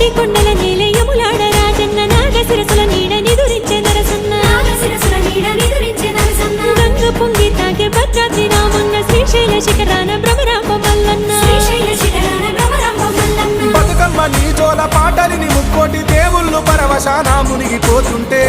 కోటి కొండల నీలయములాడ రాజన్న నాగశిరసుల నీడ నిదురించే నరసన్న గంగ పొంగి తాగే భద్రాద్రి రామన్న శ్రీశైల శిఖరాన భ్రమరాంబ మల్లన్న బతుకమ్మ నీ జోల పాటలిని ముక్కోటి దేవుళ్ళు పరవశాన మునిగిపోతుంటే